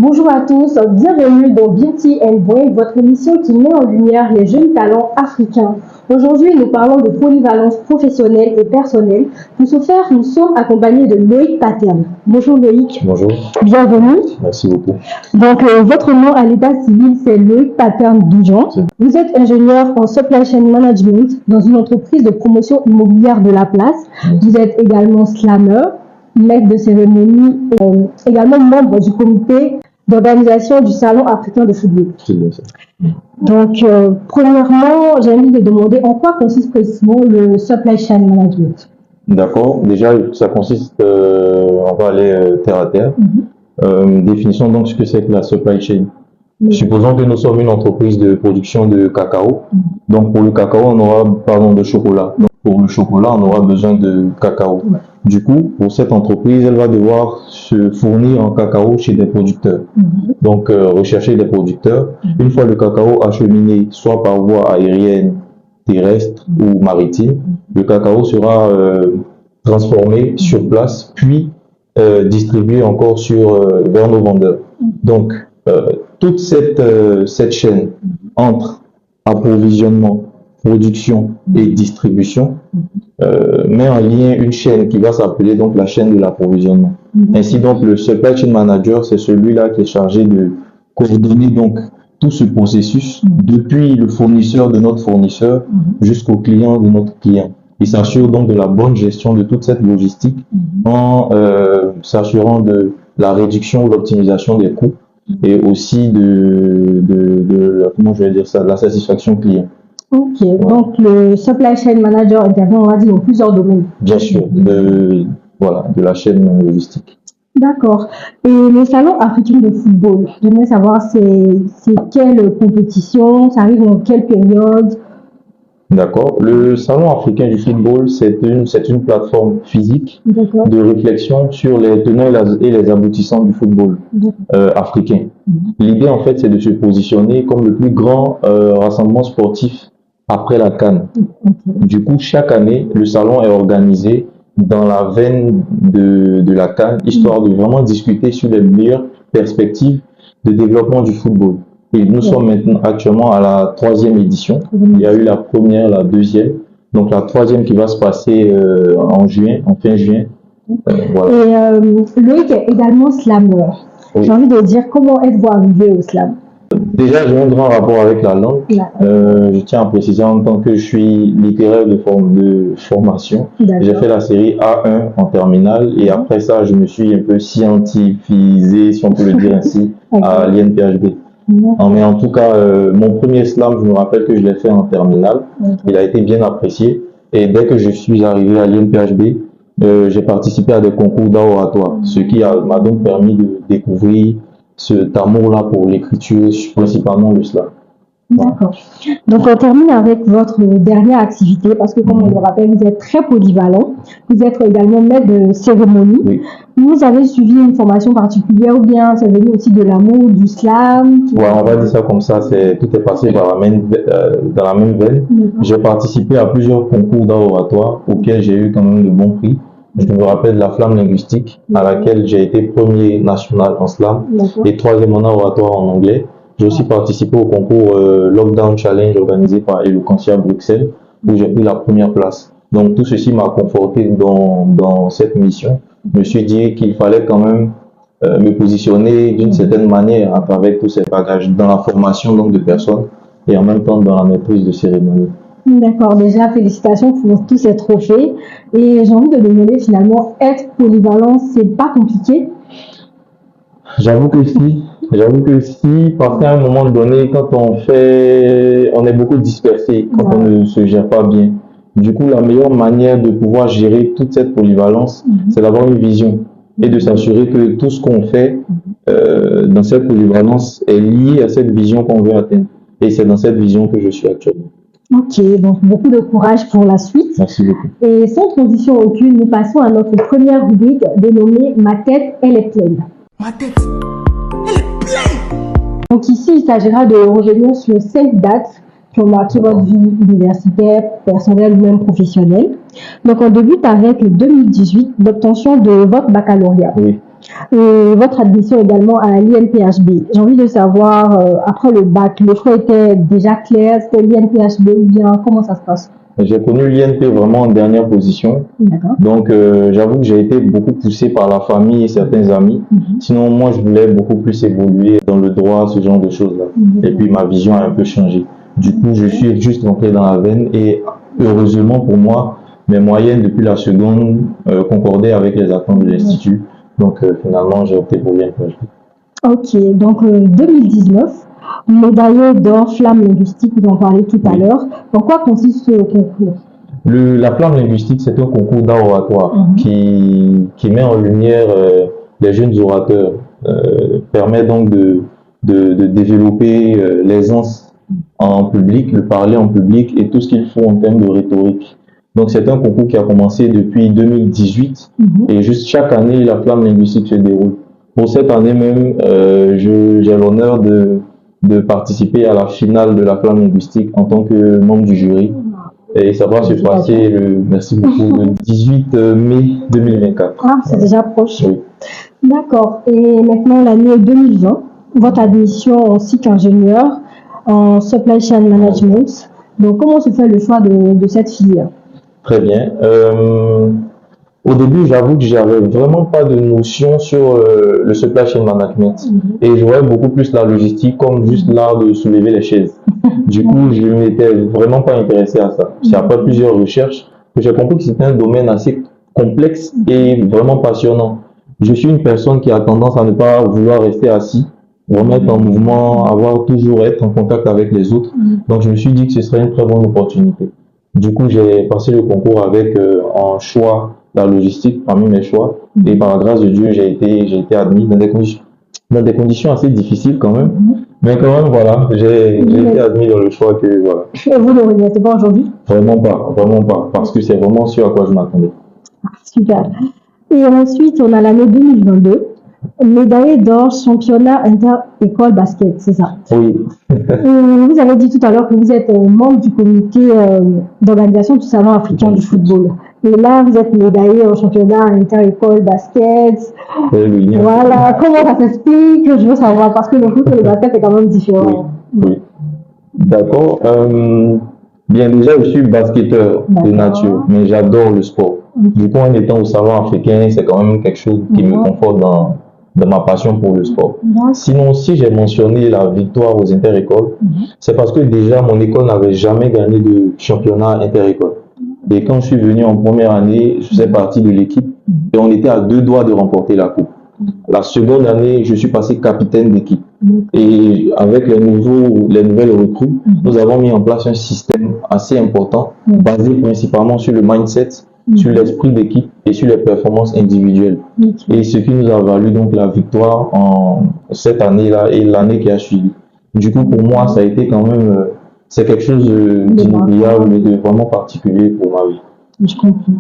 Bonjour à tous, bienvenue dans Beauty and Brain, votre émission qui met en lumière les jeunes talents africains. Aujourd'hui, nous parlons de polyvalence professionnelle et personnelle. Pour ce faire, nous sommes accompagnés de Loïc Paterne. Bonjour Loïc. Bonjour. Bienvenue. Merci beaucoup. Donc, votre nom à l'état civil, c'est Loïc Paterne Doujan. Vous êtes ingénieur en supply chain management dans une entreprise de promotion immobilière de la place. Vous êtes également slammer, maître de cérémonie et également membre du comité d'organisation du Salon africain de football. C'est bien ça. Donc, premièrement, j'ai envie de demander en quoi consiste précisément le supply chain management. D'accord. Déjà, ça consiste, on va aller terre à terre. Définissons donc ce que c'est que la supply chain. Supposons que nous sommes une entreprise de production de cacao. Donc, pour le cacao, on aura, de chocolat. Donc, pour le chocolat, on aura besoin de cacao. Du coup, pour cette entreprise, elle va devoir se fournir en cacao chez des producteurs. Donc, rechercher des producteurs. Une fois le cacao acheminé, soit par voie aérienne, terrestre ou maritime, le cacao sera transformé sur place, puis distribué encore vers nos vendeurs. Donc, toute cette chaîne entre approvisionnement, production et distribution met en lien une chaîne qui va s'appeler donc la chaîne de l'approvisionnement. Ainsi donc le supply chain manager, c'est celui-là qui est chargé de coordonner donc tout ce processus depuis le fournisseur de notre fournisseur jusqu'au client de notre client. Il s'assure donc de la bonne gestion de toute cette logistique en s'assurant de la réduction ou l'optimisation des coûts et aussi de la satisfaction client. Ok, donc le supply chain manager intervient, on va dire, dans plusieurs domaines. Bien sûr, de la chaîne logistique. D'accord. Et le salon africain de football, j'aimerais savoir c'est quelle compétition, ça arrive en quelle période? D'accord. Le salon africain du football, c'est une plateforme physique de réflexion sur les tenants et les aboutissants du football africain. L'idée, en fait, c'est de se positionner comme le plus grand rassemblement sportif après la CAN. Du coup, chaque année, le salon est organisé dans la veine de la CAN, histoire de vraiment discuter sur les meilleures perspectives de développement du football. Et nous sommes maintenant actuellement à la 3e édition. Il y a eu la première, la 2e. Donc la 3e qui va se passer en fin juin. Voilà. Et Loïc est également slammer. J'ai envie de dire, comment êtes-vous arrivé au slam? Déjà, j'ai un grand rapport avec la langue. Je tiens à préciser en tant que je suis littéraire de formation. J'ai fait la série A1 en terminale et après ça, je me suis un peu scientifisé, si on peut le dire ainsi, à l'INPHB. Mais en tout cas, mon premier slam, je me rappelle que je l'ai fait en terminale. Il a été bien apprécié. Et dès que je suis arrivé à l'INPHB, j'ai participé à des concours d'oratoire, ce qui m'a donc permis de découvrir cet amour-là pour l'écriture, principalement le slam. D'accord. Donc, on termine avec votre dernière activité, parce que, comme on le rappelle, vous êtes très polyvalent. Vous êtes également maître de cérémonie. Vous avez suivi une formation particulière ou bien c'est venu aussi de l'amour du slam? On va dire ça comme ça, tout est passé dans la même veine. J'ai participé à plusieurs concours d'oratoire auxquels j'ai eu quand même de bons prix. Je me rappelle de la flamme linguistique à laquelle j'ai été premier national en slam et 3e en oratoire en anglais. J'ai aussi participé au concours Lockdown Challenge organisé par Eloquentia Bruxelles où j'ai pris la première place. Donc tout ceci m'a conforté dans cette mission. Je me suis dit qu'il fallait quand même me positionner d'une certaine manière avec tous ces bagages dans la formation donc, de personnes et en même temps dans la maîtrise de cérémonie. D'accord, déjà félicitations pour tous ces trophées. Et j'ai envie de demander finalement, être polyvalent, c'est pas compliqué? J'avoue que si, parce qu'à un moment donné, quand on est beaucoup dispersé, quand on ne se gère pas bien. Du coup, la meilleure manière de pouvoir gérer toute cette polyvalence, c'est d'avoir une vision et de s'assurer que tout ce qu'on fait dans cette polyvalence est lié à cette vision qu'on veut atteindre. Et c'est dans cette vision que je suis actuellement. Ok, donc beaucoup de courage pour la suite. Merci beaucoup. Et sans transition aucune, nous passons à notre première rubrique dénommée « Ma tête, elle est pleine ». Ma tête, elle est pleine. Donc ici, il s'agira de revenir sur 5 dates qui ont marqué votre vie universitaire, personnelle ou même professionnelle. Donc on débute avec le 2018, l'obtention de votre baccalauréat. Oui. Et votre admission également à l'INPHB. J'ai envie de savoir, après le bac, le choix était déjà clair, c'était l'INPHB ou bien comment ça se passe? J'ai connu l'INP vraiment en dernière position. D'accord. Donc, j'avoue que j'ai été beaucoup poussé par la famille et certains amis. Sinon, moi, je voulais beaucoup plus évoluer dans le droit, ce genre de choses-là. Et puis, ma vision a un peu changé. Du coup, je suis juste rentré dans la veine et heureusement pour moi, mes moyennes depuis la seconde concordaient avec les attentes de l'Institut. Donc, finalement, j'ai opté pour l'INPHB. Ok, donc 2019, médaillé d'or flamme linguistique, vous en parlez tout à l'heure. En quoi consiste ce concours? La flamme linguistique, c'est un concours d'art oratoire qui met en lumière les jeunes orateurs, permet donc de développer l'aisance en public, le parler en public et tout ce qu'il faut en termes de rhétorique. Donc c'est un concours qui a commencé depuis 2018 et juste chaque année, la flamme linguistique se déroule. Pour cette année même, j'ai l'honneur de participer à la finale de la flamme linguistique en tant que membre du jury. Et ça va se passer merci beaucoup, le 18 mai 2024. Ah, c'est déjà proche. Oui. D'accord. Et maintenant, l'année 2020, votre admission en cycle ingénieur en supply chain management. Donc, comment se fait le choix de cette filière? Très bien. Au début, j'avoue que j'avais vraiment pas de notion sur le supply chain management. Et je voyais beaucoup plus la logistique comme juste l'art de soulever les chaises. Du coup, je m'étais vraiment pas intéressé à ça. C'est après plusieurs recherches que j'ai compris que c'était un domaine assez complexe et vraiment passionnant. Je suis une personne qui a tendance à ne pas vouloir rester assis, vraiment être en mouvement, toujours être en contact avec les autres. Donc, je me suis dit que ce serait une très bonne opportunité. Du coup, j'ai passé le concours avec en choix la logistique parmi mes choix. Et par la grâce de Dieu, j'ai été admis dans des conditions assez difficiles quand même. Mais quand même, voilà, j'ai été admis dans le choix que, voilà. Et vous ne le regrettez pas aujourd'hui? Vraiment pas, parce que c'est vraiment ce à quoi je m'attendais. Super. Et ensuite, on a l'année 2022, médaillé d'or championnat inter-école basket, c'est ça? Oui. Vous avez dit tout à l'heure que vous êtes membre du comité d'organisation du Salon africain du football. Et là, vous êtes médaillé au championnat inter-école basket. Oui. Voilà, comment ça s'explique? Je veux savoir, parce que le foot et le basket, c'est quand même différent. Oui. D'accord. Bien, déjà, je suis basketteur de nature, mais j'adore le sport. Du coup, en étant au Salon africain, c'est quand même quelque chose qui me conforte dans ma passion pour le sport. Sinon, si j'ai mentionné la victoire aux inter-écoles, c'est parce que déjà, mon école n'avait jamais gagné de championnat inter-école. Et quand je suis venu en première année, je faisais partie de l'équipe et on était à 2 doigts de remporter la coupe. La seconde année, je suis passé capitaine d'équipe. Et avec les nouvelles recrues, nous avons mis en place un système assez important, basé principalement sur le mindset, sur l'esprit d'équipe et sur les performances individuelles. Et ce qui nous a valu donc la victoire en cette année-là et l'année qui a suivi. Du coup, pour moi, ça a été quand même, c'est quelque chose d'inoubliable et de vraiment particulier pour ma vie. Je comprends.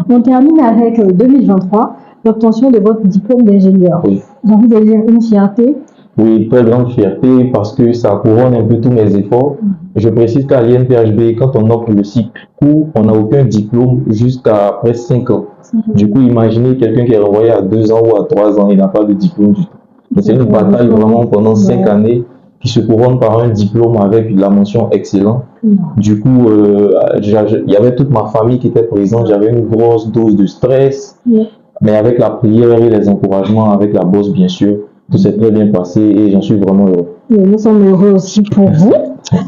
On termine avec 2023, l'obtention de votre diplôme d'ingénieur. Oui. J'ai envie de dire une fierté. Oui, très grande fierté parce que ça couronne un peu tous mes efforts. Je précise qu'à l'INPHB, quand on offre le cycle court, on n'a aucun diplôme jusqu'à après 5 ans. Du coup, imaginez quelqu'un qui est renvoyé à 2 ans ou à 3 ans, il n'a pas de diplôme du tout. C'est une bataille vraiment pendant 5 années qui se couronne par un diplôme avec la mention excellent. Du coup, il y avait toute ma famille qui était présente, j'avais une grosse dose de stress, mais avec la prière et les encouragements, avec la bosse bien sûr, tout s'est très bien passé et j'en suis vraiment heureux. Et nous sommes heureux aussi pour vous.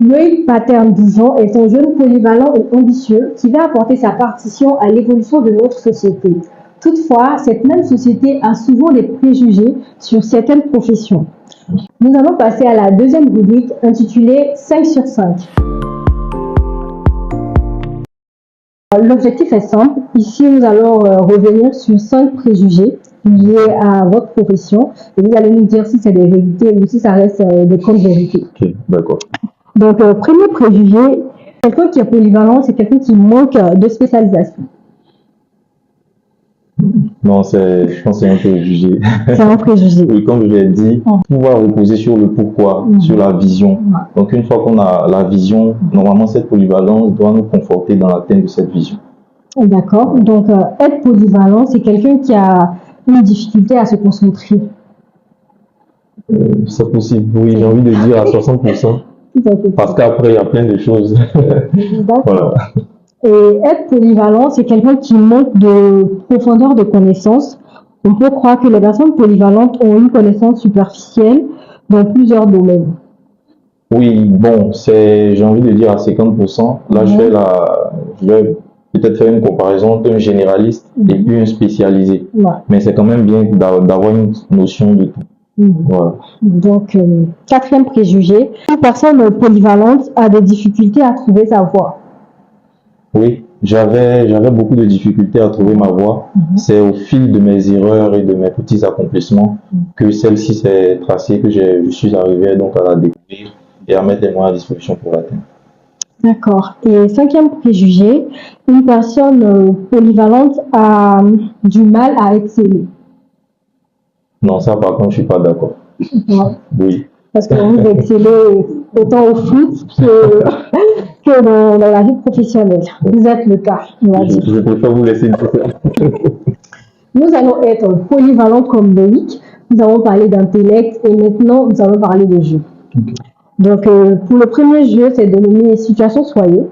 Loïc Paterne-Doujon est un jeune polyvalent et ambitieux qui va apporter sa partition à l'évolution de notre société. Toutefois, cette même société a souvent des préjugés sur certaines professions. Nous allons passer à la deuxième rubrique intitulée 5 sur 5. L'objectif est simple. Ici, nous allons revenir sur 5 préjugés liés à votre profession. Et vous allez nous dire si c'est des vérités ou si ça reste des contre-vérités. Ok, d'accord. Donc, premier préjugé, quelqu'un qui est polyvalent, c'est quelqu'un qui manque de spécialisation. Non, je pense que c'est un préjugé. C'est un préjugé. Oui, comme je l'ai dit, pouvoir reposer sur le pourquoi, sur la vision. Donc, une fois qu'on a la vision, normalement, cette polyvalence doit nous conforter dans l'atteinte de cette vision. D'accord. Donc, être polyvalent, c'est quelqu'un qui a une difficulté à se concentrer? C'est possible, oui, j'ai envie de dire à 60%. Parce qu'après, il y a plein de choses. Voilà. Et être polyvalent, c'est quelqu'un qui manque de profondeur de connaissances. On peut croire que les personnes polyvalentes ont une connaissance superficielle dans plusieurs domaines. Oui, bon, j'ai envie de dire à 50%. Là, je vais peut-être faire une comparaison entre un généraliste et puis un spécialisé. Ouais. Mais c'est quand même bien d'avoir une notion de tout. Voilà. Donc, quatrième préjugé, une personne polyvalente a des difficultés à trouver sa voie. Oui, j'avais beaucoup de difficultés à trouver ma voie. C'est au fil de mes erreurs et de mes petits accomplissements que celle-ci s'est tracée, que je suis arrivé donc à la découvrir et à mettre les moyens à disposition pour l'atteindre. D'accord. Et cinquième préjugé, une personne polyvalente a du mal à exceller. Non, ça par contre, je suis pas d'accord. Oui. Parce que vous excellez autant au foot que dans la vie professionnelle. Vous êtes le cas, on va dire. Je préfère vous laisser dire. Nous allons être polyvalents comme Loïc. Nous allons parler d'intellect et maintenant nous allons parler de jeu. Okay. Donc, pour le premier jeu, c'est de nommer situation soyez.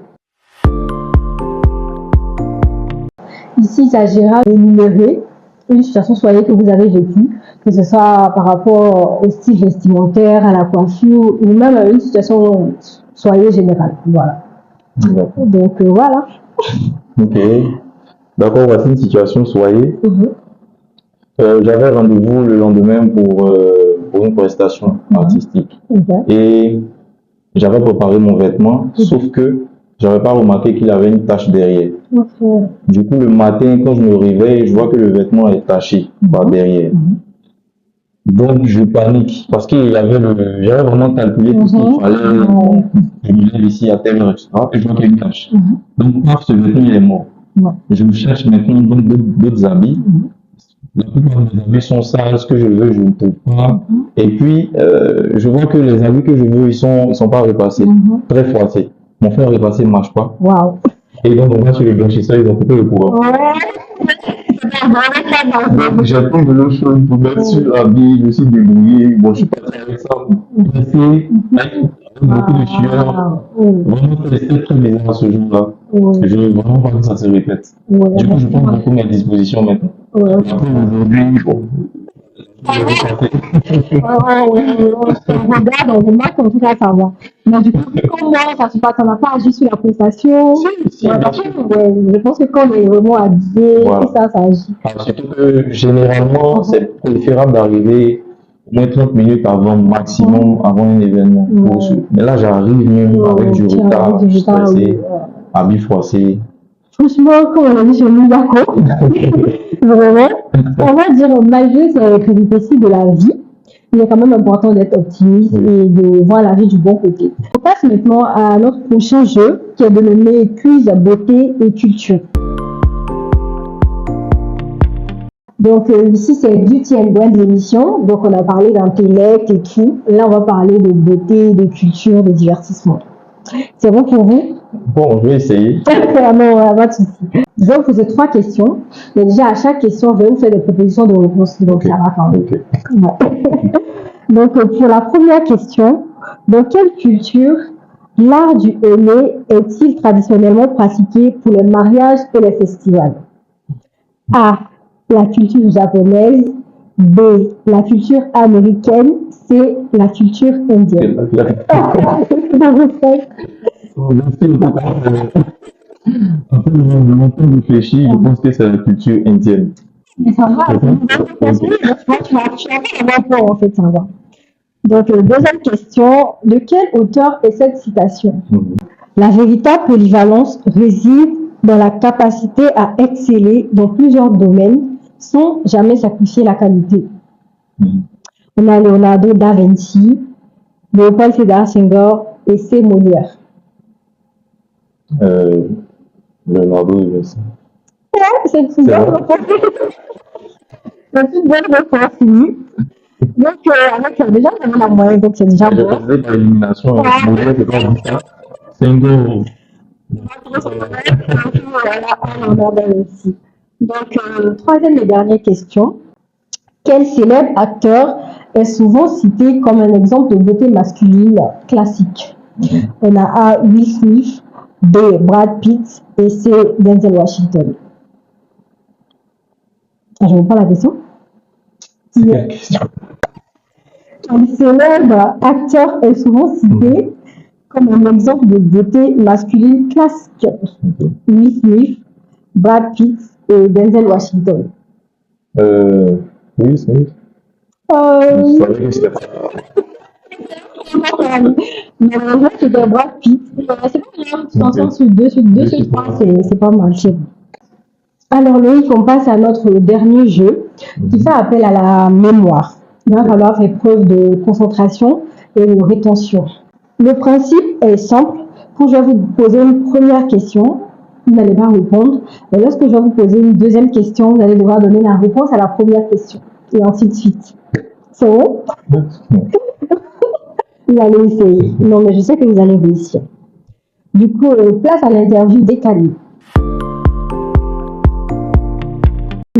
Ici, il s'agira d'énumérer une situation soyez que vous avez vécue, que ce soit par rapport au style vestimentaire, à la coiffure, ou même à une situation soyez générale. Voilà. Donc, voilà. Ok. D'accord, voici une situation soyez. J'avais rendez-vous le lendemain pour une prestation artistique. Et j'avais préparé mon vêtement, sauf que j'avais pas remarqué qu'il avait une tache derrière. Du coup, le matin, quand je me réveille, je vois que le vêtement est taché par derrière. Donc, je panique parce qu'il y avait j'avais vraiment calculé tout ce qu'il fallait. Je me lève ici à telle heure, etc. Et je vois qu'il y a une tache. Donc, paf, ce vêtement, il est mort. Je cherche maintenant d'autres habits. La plupart de mes habits sont sales, ce que je veux, je ne trouve pas. Et puis, je vois que les habits que je veux, ils sont pas repassés, très froissés. Mon fer repassé ne marche pas. Et donc, on va sur le blanchisseur, ils ont coupé le courant. Donc, j'ai pris de l'eau chaude pour mettre sur l'habit, je me suis débrouillé. Bon, je suis parti avec ça, pressé, avec beaucoup de sueur. Vraiment, c'était très bizarre ce jour-là. Je ne veux vraiment pas que ça se répète. Du coup, je prends beaucoup mes dispositions maintenant. Après, aujourd'hui, on regarde, on remarque, en tout cas, ça va. Mais du coup, comment ça se passe? On n'a pas agi sur la prestation. Je pense que quand on est vraiment habillé, ça agit. Surtout que généralement, c'est préférable d'arriver au moins 30 minutes avant, maximum, avant un événement. Mais là, j'arrive même avec du retard, stressé, habit froissé. Franchement, comme on a dit sur nous, d'accord. Vraiment. On va dire, malgré ces péripéties de la vie, il est quand même important d'être optimiste et de voir la vie du bon côté. On passe maintenant à notre prochain jeu, qui est de nommer quiz beauté et culture. Donc ici, c'est du TN1 de l'émission. Donc on a parlé d'intellect et tout. Là, on va parler de beauté, de culture, de divertissement. C'est bon pour vous? Bon, je vais essayer. Non, pas de souci. Je vais vous poser 3 questions. Mais déjà, à chaque question, je vais vous faire des propositions de réponse. Donc, ça va quand même. Donc, pour la première question, dans quelle culture l'art du henné est-il traditionnellement pratiqué pour les mariages et les festivals? A. La culture japonaise. B. La culture américaine. C. La culture indienne. Après longtemps réfléchi, je pense que c'est la culture indienne. Mais ça va, tu vas en fait, ça va. Donc, deuxième question, de quel auteur est cette citation? La véritable polyvalence réside dans la capacité à exceller dans plusieurs domaines sans jamais sacrifier la qualité. On a Leonardo da Vinci, Léopold Sédar Senghor et C. Molière. Leonardo da Vinci. C'est une bonne réponse. C'est une bonne réponse, fini. Donc, avec déjà, on a la moyenne, donc c'est déjà bon. Je faisais par élimination, Molière, c'est pas dit ça. Senghor. Voilà, on a aussi. Donc, troisième et dernière question. Quel célèbre acteur est souvent cité comme un exemple de beauté masculine classique? On a A. Will Smith, B. Brad Pitt et C. Denzel Washington. Je reprends la question. C'est quelle question? Un célèbre acteur est souvent cité comme un exemple de beauté masculine classique. Will Smith, Brad Pitt et Denzel Washington. Will Smith. Je savais que c'était pas. Malheureusement, c'était Brad Pitt. C'est pas grave, tu t'en sors sur 2 sur 3, c'est pas mal. Alors Loïc, on passe à notre dernier jeu qui fait appel à la mémoire. Il va falloir faire preuve de concentration et de rétention. Le principe est simple. Quand je vais vous poser une première question, vous n'allez pas répondre. Et lorsque je vais vous poser une deuxième question, vous allez devoir donner la réponse à la première question. Et ainsi de suite. C'est bon? Vous allez essayer. Non, mais je sais que vous allez réussir. Du coup, place à l'interview décalée.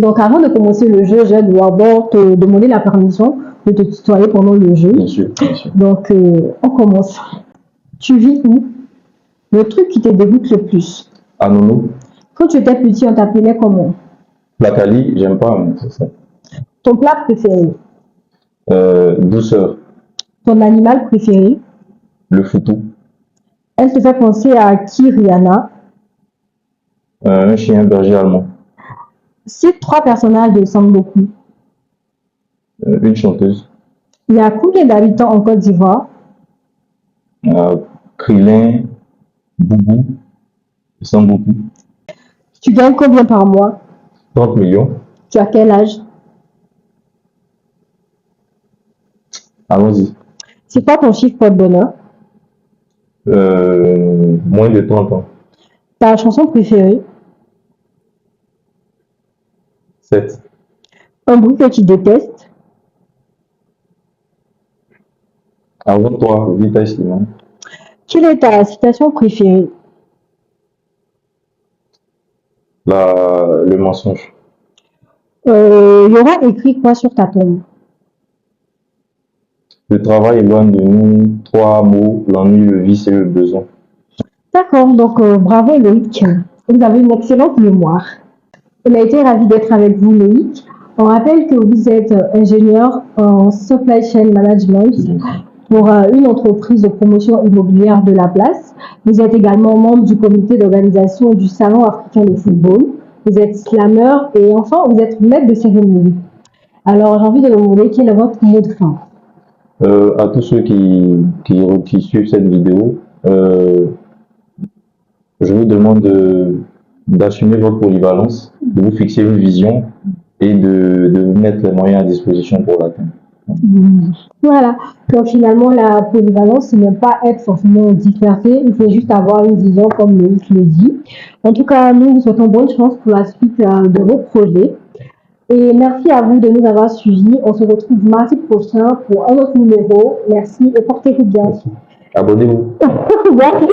Donc, avant de commencer le jeu, je dois d'abord te demander la permission de te tutoyer pendant le jeu. Bien sûr, bien sûr. Donc, on commence. Tu vis où? Le truc qui te dégoûte le plus? À Nono, Quand tu étais petit, on t'appelait comment? la Cali, j'aime pas, mais c'est ça. Ton plat préféré? Douceur, Ton animal préféré? le foutou, Elle te fait penser à qui, Rihanna? un chien berger allemand, Cite 3 personnages de Sangoku. une chanteuse, Il y a combien d'habitants en Côte d'Ivoire? Krillin, Boubou, Samboubou, Tu gagnes combien par mois? 30 millions. Tu as quel âge? Allons-y. C'est quoi ton chiffre porte-bonheur? Moins de 30 ans. Ta chanson préférée? 7. Un bruit que tu détestes? Avant toi, Vitesse Simon. Quelle est ta citation préférée? Le mensonge. Il y aura écrit quoi sur ta tombe? Le travail est loin de nous. 3 mots, l'ennui, le vice et le besoin. D'accord, donc bravo Loïc. Vous avez une excellente mémoire. On a été ravis d'être avec vous Loïc. On rappelle que vous êtes ingénieur en supply chain management pour une entreprise de promotion immobilière de la place. Vous êtes également membre du comité d'organisation du Salon africain de football. Vous êtes slammer et enfin vous êtes maître de cérémonie. Alors j'ai envie de vous demander quel est votre mot de fin. À tous ceux qui suivent cette vidéo, je vous demande d'assumer votre polyvalence, de vous fixer une vision et de vous mettre les moyens à disposition pour l'atteindre. Voilà, donc finalement la polyvalence, ce n'est pas être forcément dispersé, il faut juste avoir une vision comme Loïc le dit. En tout cas, nous vous souhaitons bonne chance pour la suite de vos projets. Et merci à vous de nous avoir suivis. On se retrouve mardi prochain pour un autre numéro. Merci et portez-vous bien. Abonnez-vous. Merci.